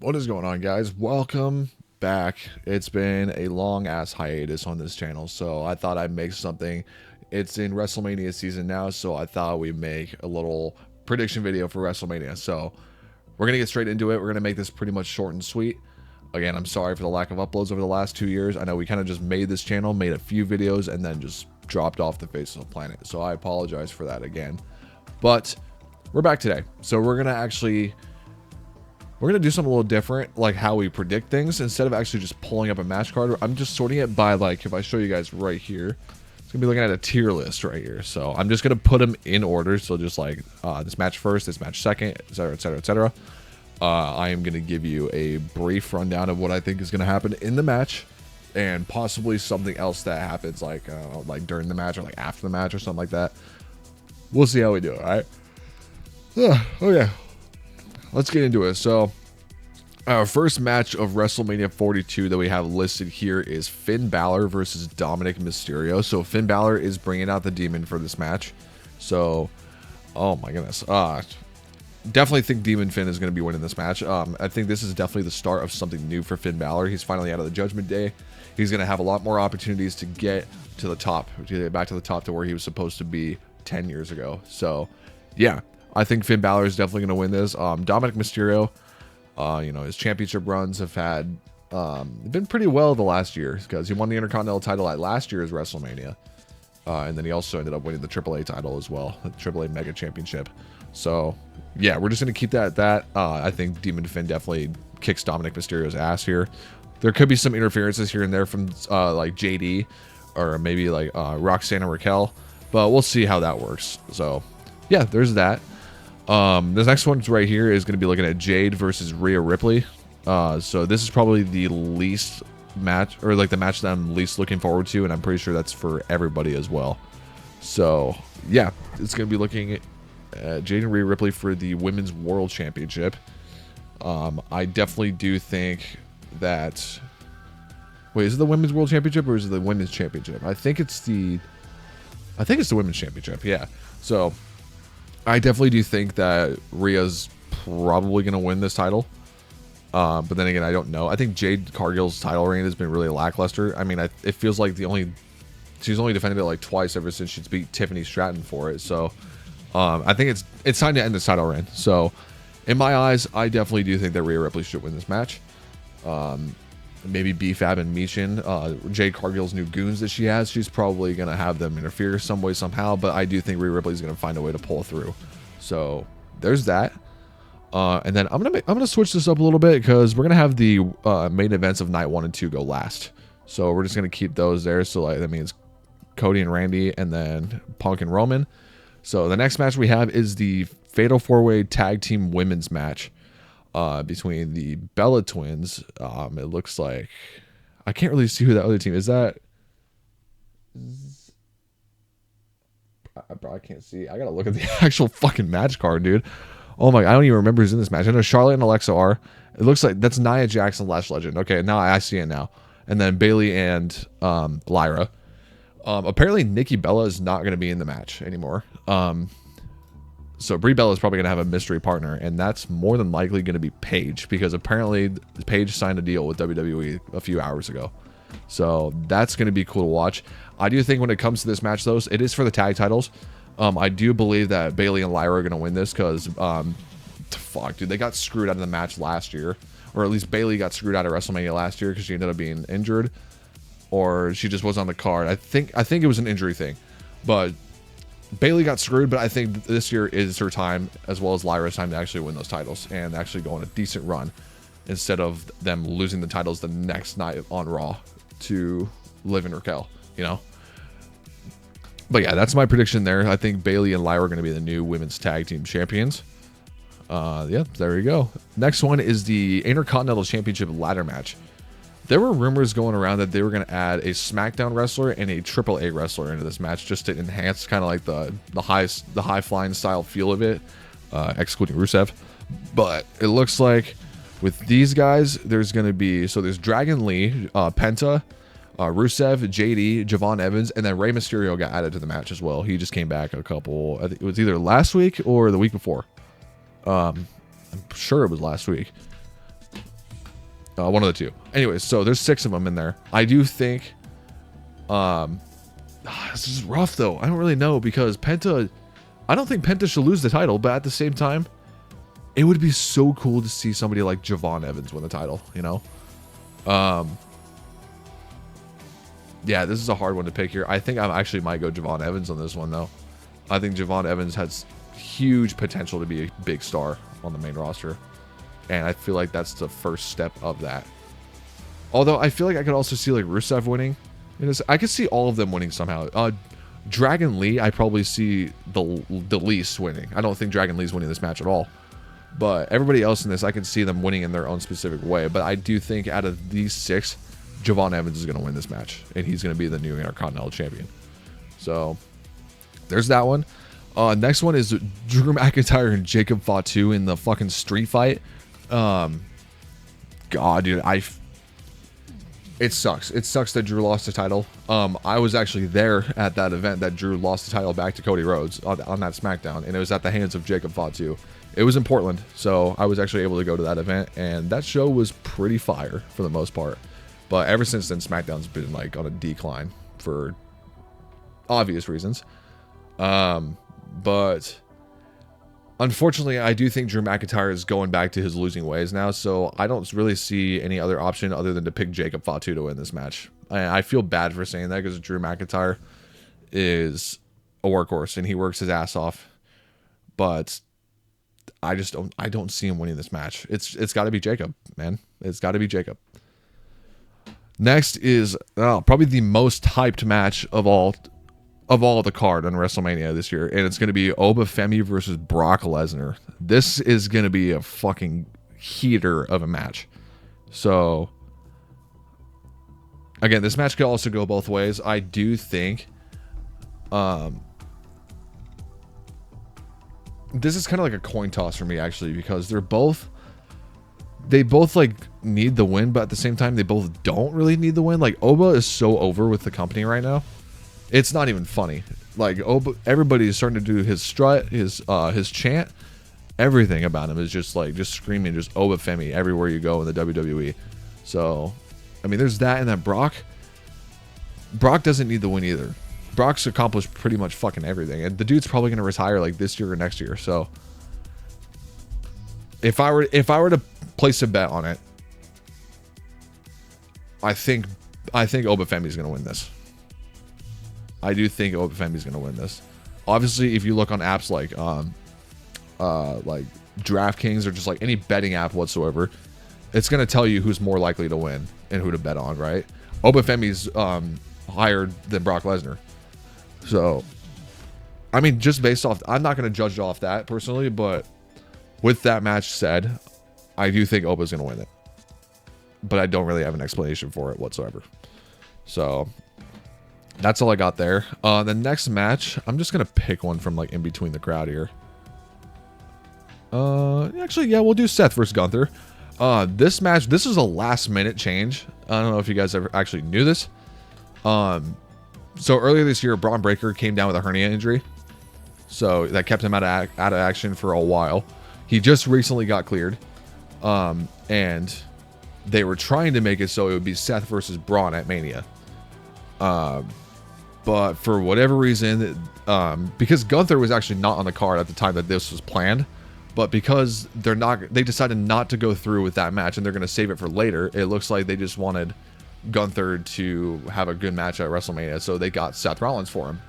What is going on, guys? Welcome back. It's been a long ass hiatus on this channel, so I thought I'd make something. It's in Wrestlemania season now, so I thought we'd make a little prediction video for Wrestlemania. So we're gonna get straight into it. We're gonna make this pretty much short and sweet. Again, I'm sorry for the lack of uploads over the last 2 years. I know we kind of just made this channel, made a few videos, and then just dropped off the face of the planet. So I apologize for that again. But we're back today. So we're gonna do something a little different, like how we predict things. Instead of actually just pulling up a match card, I'm just sorting it by, like, if I show you guys right here, it's gonna be looking at a tier list right here. So I'm just gonna put them in order. So just like this match first, this match second, etc, etc, etc. I am gonna give you a brief rundown of what I think is gonna happen in the match, and possibly something else that happens, like during the match or like after the match or something like that. We'll see how we do it. All right. Oh yeah. Let's get into it. So, our first match of WrestleMania 42 that we have listed here is Finn Balor versus Dominic Mysterio. So, Finn Balor is bringing out the Demon for this match. So, oh my goodness. Definitely think Demon Finn is going to be winning this match. I think this is definitely the start of something new for Finn Balor. He's finally out of the Judgment Day. He's going to have a lot more opportunities to get to the top, to get back to the top to where he was supposed to be 10 years ago. So, yeah. I think Finn Balor is definitely going to win this. Dominic Mysterio, his championship runs have been pretty well the last year, because he won the Intercontinental title at last year's WrestleMania. And then he also ended up winning the AAA title as well, the AAA Mega Championship. So, yeah, we're just going to keep that at that. I think Demon Finn definitely kicks Dominic Mysterio's ass here. There could be some interferences here and there from like JD or maybe like Roxanne and Raquel, but we'll see how that works. So, yeah, there's that. This next one's right here is going to be looking at Jade versus Rhea Ripley. So this is probably the least match, or like the match that I'm least looking forward to, and I'm pretty sure that's for everybody as well. So yeah, it's going to be looking at Jade and Rhea Ripley for the Women's World Championship. I definitely do think that... Wait, is it the Women's World Championship or is it the Women's Championship? I think it's the Women's Championship, yeah. So... I definitely do think that Rhea's probably going to win this title. But then again, I don't know. I think Jade Cargill's title reign has been really lackluster. I mean, it feels like she's only defended it like twice ever since she's beat Tiffany Stratton for it. So I think it's time to end this title reign. So in my eyes, I definitely do think that Rhea Ripley should win this match. Maybe B-Fab and Michin, Jade Cargill's new goons that she has, she's probably going to have them interfere some way, somehow, but I do think Rhea Ripley's going to find a way to pull through. So, there's that. And then I'm gonna switch this up a little bit, because we're going to have the main events of Night 1 and 2 go last. So, we're just going to keep those there. So, like, that means Cody and Randy, and then Punk and Roman. So, the next match we have is the Fatal 4-Way Tag Team Women's match. Between the Bella Twins. It looks like I can't really see who that other team is. That I can't see. I gotta look at the actual fucking match card, dude. Oh my, I don't even remember who's in this match. I know Charlotte and Alexa are. It looks like that's Nia Jackson, Lash Legend. Okay, now I see it now. And then Bailey and Lyra. Apparently Nikki Bella is not gonna be in the match anymore. So Brie Bella is probably going to have a mystery partner, and that's more than likely going to be Paige, because apparently Paige signed a deal with WWE a few hours ago. So that's going to be cool to watch. I do think when it comes to this match, though, it is for the tag titles. I do believe that Bailey and Lyra are going to win this, because, fuck, dude, they got screwed out of the match last year. Or at least Bailey got screwed out of WrestleMania last year because she ended up being injured. Or she just was on the card. I think it was an injury thing. But... Bailey got screwed, but I think this year is her time, as well as Lyra's time, to actually win those titles and actually go on a decent run, instead of them losing the titles the next night on Raw to Liv and Raquel, you know? But yeah, that's my prediction there. I think Bailey and Lyra are going to be the new women's tag team champions. Yeah, there you go. Next one is the Intercontinental Championship ladder match. There were rumors going around that they were going to add a SmackDown wrestler and a AAA wrestler into this match, just to enhance kind of like the high flying style feel of it, excluding Rusev. But it looks like with these guys, there's going to be, so there's Dragon Lee, Penta, Rusev, JD, Javon Evans, and then Rey Mysterio got added to the match as well. He just came back I think it was either last week or the week before. I'm sure it was last week. One of the two. Anyways, so there's 6 of them in there. I do think, this is rough though. I don't really know because Penta, I don't think Penta should lose the title, but at the same time, it would be so cool to see somebody like Javon Evans win the title, you know? Yeah, this is a hard one to pick here. I think I actually might go Javon Evans on this one though. I think Javon Evans has huge potential to be a big star on the main roster. And I feel like that's the first step of that. Although I feel like I could also see like Rusev winning. I could see all of them winning somehow. Dragon Lee, I probably see the least winning. I don't think Dragon Lee's winning this match at all. But everybody else in this, I can see them winning in their own specific way. But I do think out of these 6, Javon Evans is going to win this match. And he's going to be the new Intercontinental Champion. So, there's that one. Next one is Drew McIntyre and Jacob Fatu in the fucking street fight. God, dude, it sucks. It sucks that Drew lost the title. I was actually there at that event that Drew lost the title back to Cody Rhodes on that SmackDown, and it was at the hands of Jacob Fatu. It was in Portland, so I was actually able to go to that event, and that show was pretty fire for the most part. But ever since then, SmackDown's been like on a decline for obvious reasons. But unfortunately, I do think Drew McIntyre is going back to his losing ways now, so I don't really see any other option other than to pick Jacob Fatu to win this match. I feel bad for saying that because Drew McIntyre is a workhorse and he works his ass off, but I don't see him winning this match. It's got to be Jacob, man. It's got to be Jacob. Next is probably the most hyped match of all the card on WrestleMania this year, and it's going to be Obafemi versus Brock Lesnar. This is going to be a fucking heater of a match. So, again, this match could also go both ways. I do think this is kind of like a coin toss for me, actually, because they both like need the win, but at the same time, they both don't really need the win. Like, Oba is so over with the company right now. It's not even funny. Like, everybody is starting to do his strut, his chant. Everything about him is just screaming, just Obafemi everywhere you go in the WWE. So, I mean, there's that, and then Brock doesn't need the win either. Brock's accomplished pretty much fucking everything, and the dude's probably going to retire like this year or next year. So, if I were to place a bet on it, I think Obafemi's going to win this. I do think Obafemi's going to win this. Obviously, if you look on apps like DraftKings or just like any betting app whatsoever, it's going to tell you who's more likely to win and who to bet on, right? Obafemi's higher than Brock Lesnar. So, I mean, just based off, I'm not going to judge off that personally, but with that match said, I do think Oba's going to win it. But I don't really have an explanation for it whatsoever. So, that's all I got there. The next match, I'm just going to pick one from like in between the crowd here. Actually, yeah, we'll do Seth versus Gunther. This match, this is a last minute change. I don't know if you guys ever actually knew this. So earlier this year, Braun Breaker came down with a hernia injury. So that kept him out of action for a while. He just recently got cleared. And they were trying to make it so it would be Seth versus Braun at Mania. But for whatever reason, because Gunther was actually not on the card at the time that this was planned, but because they decided not to go through with that match and they're going to save it for later, it looks like they just wanted Gunther to have a good match at WrestleMania, so they got Seth Rollins for him.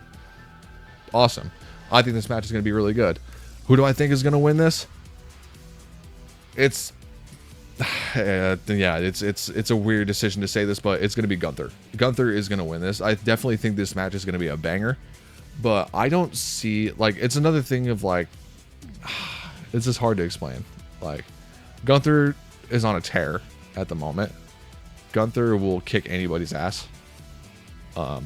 Awesome. I think this match is going to be really good. Who do I think is going to win this? It's a weird decision to say this, but it's going to be Gunther. Gunther is going to win this. I definitely think this match is going to be a banger, but I don't see, like, it's another thing of like, it's just hard to explain. Like, Gunther is on a tear at the moment. Gunther will kick anybody's ass. But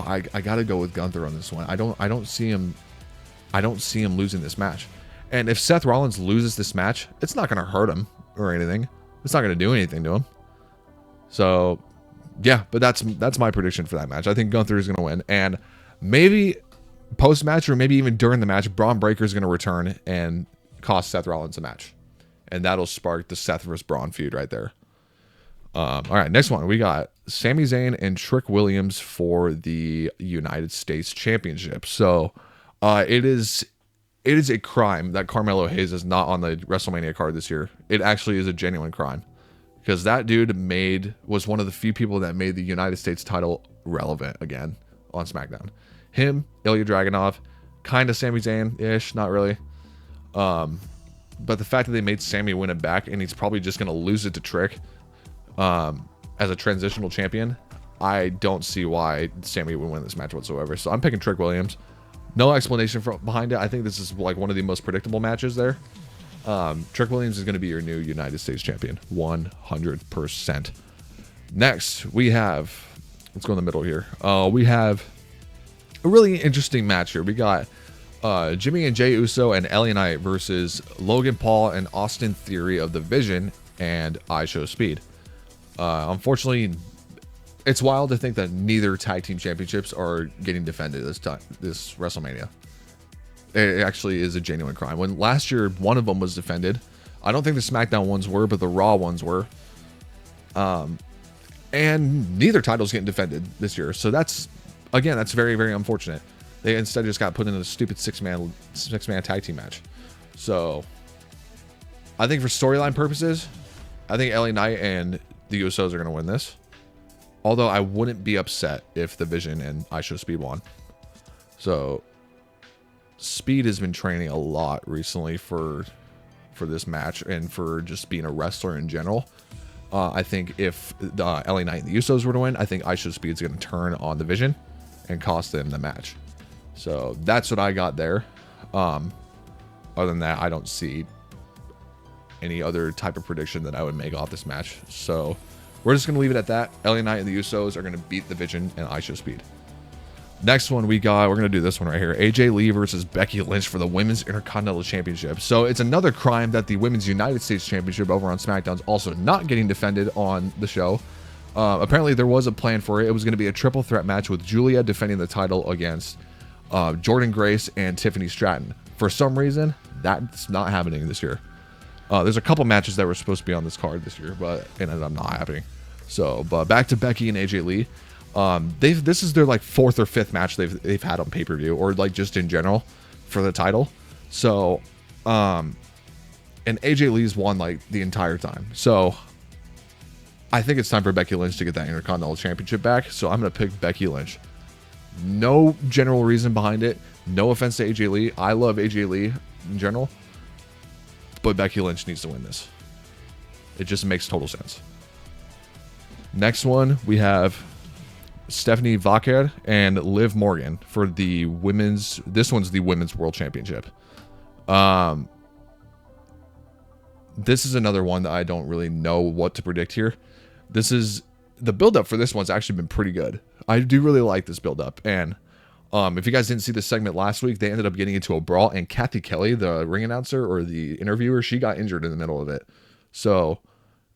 I gotta go with Gunther on this one. I don't see him losing this match. And if Seth Rollins loses this match, it's not gonna hurt him or anything. It's not gonna do anything to him. So yeah, but that's my prediction for that match. I think Gunther is gonna win, and maybe post match or maybe even during the match, Braun Breaker is gonna return and cost Seth Rollins a match. and that'll spark the Seth versus Braun feud right there. All right, next one. We got Sami Zayn and Trick Williams for the United States Championship. So it is a crime that Carmelo Hayes is not on the WrestleMania card this year. It actually is a genuine crime. Because that dude was one of the few people that made the United States title relevant again on SmackDown. Him, Ilya Dragunov, kind of Sami Zayn-ish, not really. But the fact that they made Sami win it back, and he's probably just going to lose it to Trick as a transitional champion, I don't see why Sami would win this match whatsoever. So I'm picking Trick Williams. No explanation behind it. I think this is like one of the most predictable matches there. Trick Williams is going to be your new United States champion, 100%. Next, we have, let's go in the middle here. We have a really interesting match here. We got Jimmy and Jey Uso and LA Knight versus Logan Paul and Austin Theory of the Vision and I Show Speed. Unfortunately, it's wild to think that neither tag team championships are getting defended this WrestleMania. It actually is a genuine crime. When last year one of them was defended, I don't think the SmackDown ones were, but the Raw ones were. And neither title's getting defended this year. So that's very, very unfortunate. They instead just got put in a stupid six-man tag team match. So I think for storyline purposes, I think LA Knight and the Usos are going to win this. Although I wouldn't be upset if the Vision and I Show Speed won. So Speed has been training a lot recently for this match and for just being a wrestler in general. I think if the LA Knight and the Usos were to win, I think I Show Speed's going to turn on the Vision and cost them the match. So that's what I got there. Other than that, I don't see any other type of prediction that I would make off this match. So we're just going to leave it at that. LA Knight and the Usos are going to beat the Vision and I Show Speed. Next one we're going to do this one right here. AJ Lee versus Becky Lynch for the Women's Intercontinental Championship. So it's another crime that the Women's United States Championship over on SmackDown is also not getting defended on the show. Apparently there was a plan for it. It was going to be a triple threat match with Julia defending the title against Jordynne Grace and Tiffany Stratton. For some reason, that's not happening this year. There's a couple matches that were supposed to be on this card this year, but it ended up not happening. So, but back to Becky and AJ Lee. This is their like fourth or fifth match they've had on pay-per-view or like just in general for the title. So, and AJ Lee's won like the entire time. So I think it's time for Becky Lynch to get that Intercontinental Championship back. So I'm going to pick Becky Lynch. No general reason behind it. No offense to AJ Lee. I love AJ Lee in general, but Becky Lynch needs to win this. It just makes total sense. Next one, we have Stephanie Vaquer and Liv Morgan for the women's. This one's the Women's World Championship. This is another one that I don't really know what to predict here. The build-up for this one's actually been pretty good. I do really like this build-up. And if you guys didn't see this segment last week, they ended up getting into a brawl, and Kathy Kelly, the ring announcer or the interviewer, she got injured in the middle of it. So,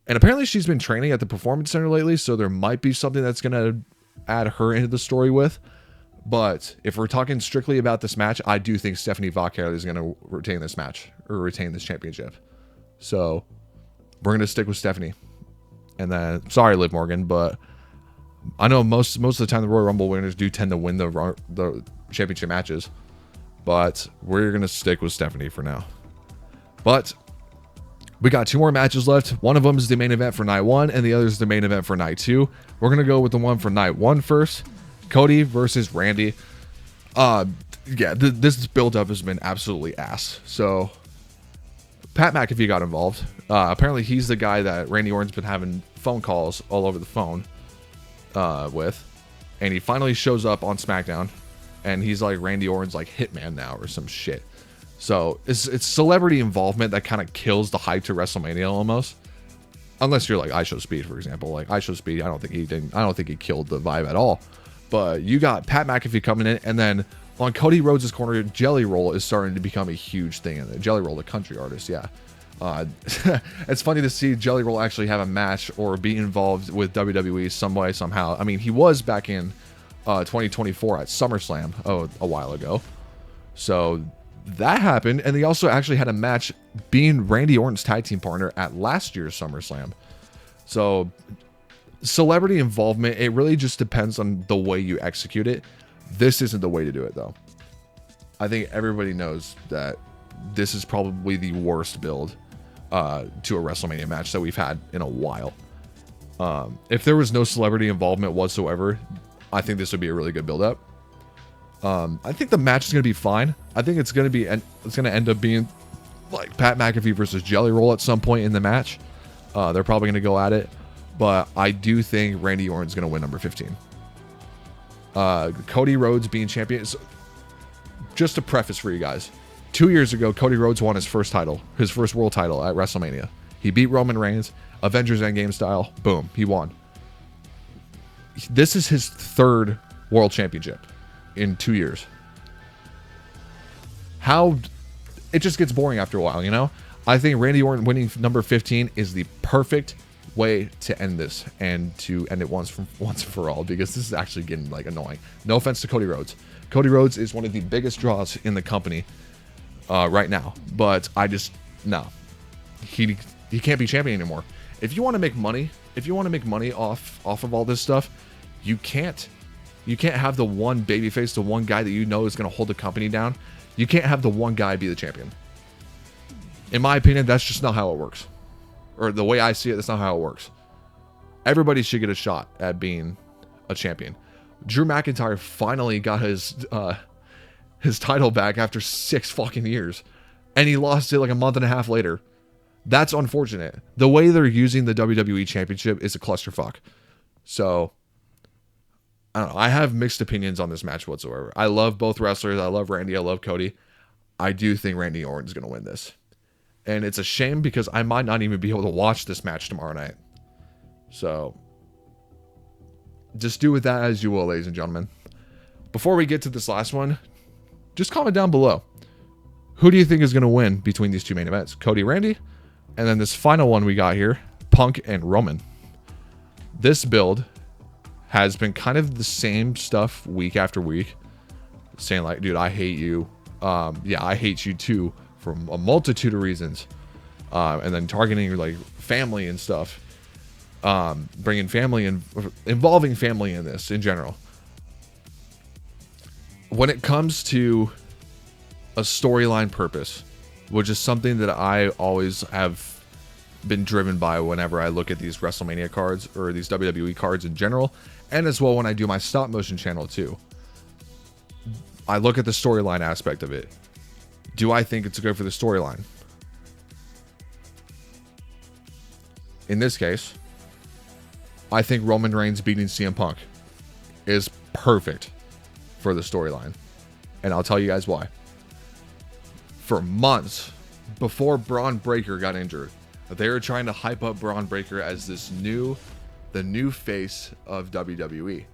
and apparently she's been training at the Performance Center lately, so there might be something that's going to add her into the story with. But if we're talking strictly about this match, I do think Stephanie Vaquer is going to retain this match or retain this championship. So we're going to stick with Stephanie. And then, sorry, Liv Morgan, but I know most of the time the Royal Rumble winners do tend to win the championship matches. But we're going to stick with Stephanie for now. But we got two more matches left. One of them is the main event for night one, and the other is the main event for night two. We're going to go with the one for night one first. Cody versus Randy. This build-up has been absolutely ass. So, Pat McAfee got involved. Apparently, he's the guy that Randy Orton's been having phone calls all over the phone with. And he finally shows up on SmackDown. And he's like Randy Orton's like hitman now or some shit. So it's celebrity involvement that kind of kills the hype to WrestleMania almost. Unless you're like I Show Speed, for example. Like I Show Speed, I don't think he killed the vibe at all. But you got Pat McAfee coming in, and then on Cody Rhodes' corner, Jelly Roll is starting to become a huge thing. Jelly Roll, the country artist, yeah. It's funny to see Jelly Roll actually have a match or be involved with WWE some way, somehow. I mean, he was back in 2024 at SummerSlam a while ago. So That happened, and they also actually had a match being Randy Orton's tag team partner at last year's SummerSlam. So, celebrity involvement, it really just depends on the way you execute it. This isn't the way to do it, though. I think everybody knows that this is probably the worst build to a WrestleMania match that we've had in a while. If there was no celebrity involvement whatsoever, I think this would be a really good build-up. I think the match is going to be fine. I think it's going to end up being like Pat McAfee versus Jelly Roll at some point in the match. They're probably going to go at it, but I do think Randy Orton's going to win number 15. Cody Rhodes being champion. So, just a preface for you guys. 2 years ago, Cody Rhodes won his first world title at WrestleMania. He beat Roman Reigns, Avengers Endgame style. Boom, he won. This is his third world championship in 2 years. It just gets boring after a while, you know? I think Randy Orton winning number 15 is the perfect way to end this, and to end it once and for all, because this is actually getting like annoying. No offense to Cody Rhodes. Cody Rhodes is one of the biggest draws in the company right now, but no. He can't be champion anymore. If you want to make money, off of all this stuff, you can't have the one babyface, the one guy that you know is going to hold the company down. You can't have the one guy be the champion. In my opinion, that's just not how it works. Or the way I see it, that's not how it works. Everybody should get a shot at being a champion. Drew McIntyre finally got his title back after 6 fucking years. And he lost it like a month and a half later. That's unfortunate. The way they're using the WWE Championship is a clusterfuck. So, I don't know. I have mixed opinions on this match whatsoever. I love both wrestlers. I love Randy. I love Cody. I do think Randy Orton's going to win this. And it's a shame because I might not even be able to watch this match tomorrow night. So, just do with that as you will, ladies and gentlemen. Before we get to this last one, just comment down below. Who do you think is going to win between these two main events? Cody, Randy, and then this final one we got here, Punk and Roman. This build has been kind of the same stuff week after week. Saying like, dude, I hate you. Yeah, I hate you too for a multitude of reasons. And then targeting like family and stuff. Bringing family and involving family in this in general. When it comes to a storyline purpose, which is something that I always have been driven by whenever I look at these WrestleMania cards or these WWE cards in general, and as well when I do my stop motion channel too. I look at the storyline aspect of it. Do I think it's good for the storyline? In this case, I think Roman Reigns beating CM Punk is perfect for the storyline. And I'll tell you guys why. For months before Braun Breaker got injured, they were trying to hype up Braun Breaker as the new face of WWE.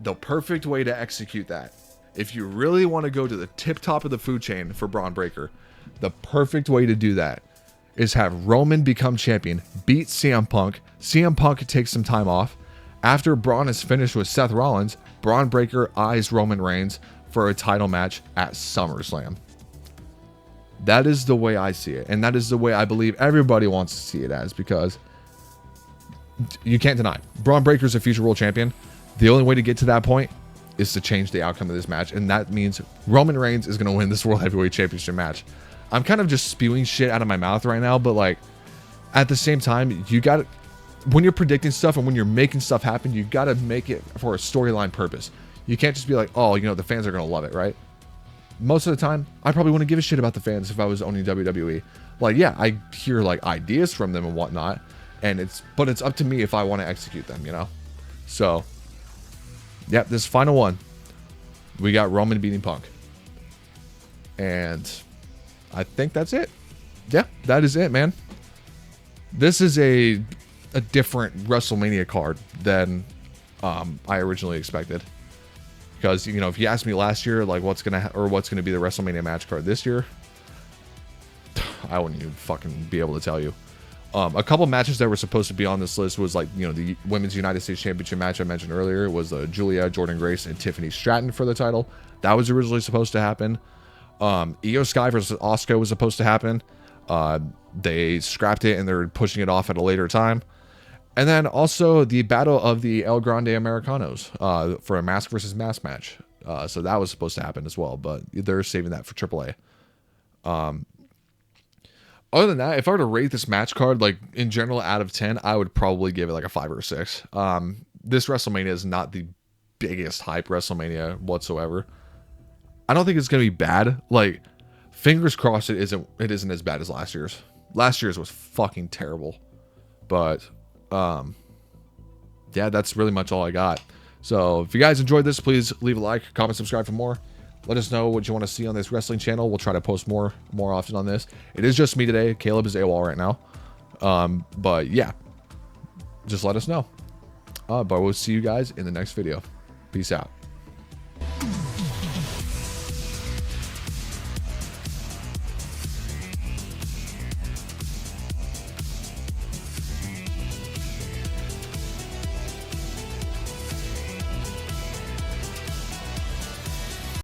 The perfect way to execute that, if you really want to go to the tip top of the food chain for Braun Breaker, the perfect way to do that is have Roman become champion, beat CM Punk. CM Punk takes some time off. After Braun is finished with Seth Rollins, Braun Breaker eyes Roman Reigns for a title match at SummerSlam. That is the way I see it. And that is the way I believe everybody wants to see it as, because you can't deny Braun Breaker is a future world champion. The only way to get to that point is to change the outcome of this match. And that means Roman Reigns is going to win this World Heavyweight Championship match. I'm kind of just spewing shit out of my mouth right now, but like at the same time, you got to, when you're predicting stuff and when you're making stuff happen, you got to make it for a storyline purpose. You can't just be like, oh, you know, the fans are going to love it, right? Most of the time, I probably wouldn't give a shit about the fans if I was owning WWE. Like, yeah, I hear like ideas from them and whatnot, but it's up to me if I want to execute them, you know? So, yeah, this final one, we got Roman beating Punk. And I think that's it. Yeah, that is it, man. This is a different WrestleMania card than I originally expected. Because, you know, if you asked me last year, like what's gonna be the WrestleMania match card this year, I wouldn't even fucking be able to tell you. A couple matches that were supposed to be on this list was like, you know, the Women's United States Championship match I mentioned earlier was Julia, Jordan Grace, and Tiffany Stratton for the title. That was originally supposed to happen. Io Sky versus Asuka was supposed to happen. They scrapped it and they're pushing it off at a later time. And then also the Battle of the El Grande Americanos for a mask versus mask match. So that was supposed to happen as well, but they're saving that for AAA. Other than that, if I were to rate this match card, like in general out of 10, I would probably give it like a 5 or a 6. This WrestleMania is not the biggest hype WrestleMania whatsoever. I don't think it's going to be bad. Like, fingers crossed it isn't as bad as last year's. Last year's was fucking terrible. But, yeah, that's really much all I got. So, if you guys enjoyed this, please leave a like, comment, subscribe for more. Let us know what you want to see on this wrestling channel. We'll try to post more often on this. It is just me today. Caleb is AWOL right now. But, yeah. Just let us know. But we'll see you guys in the next video. Peace out.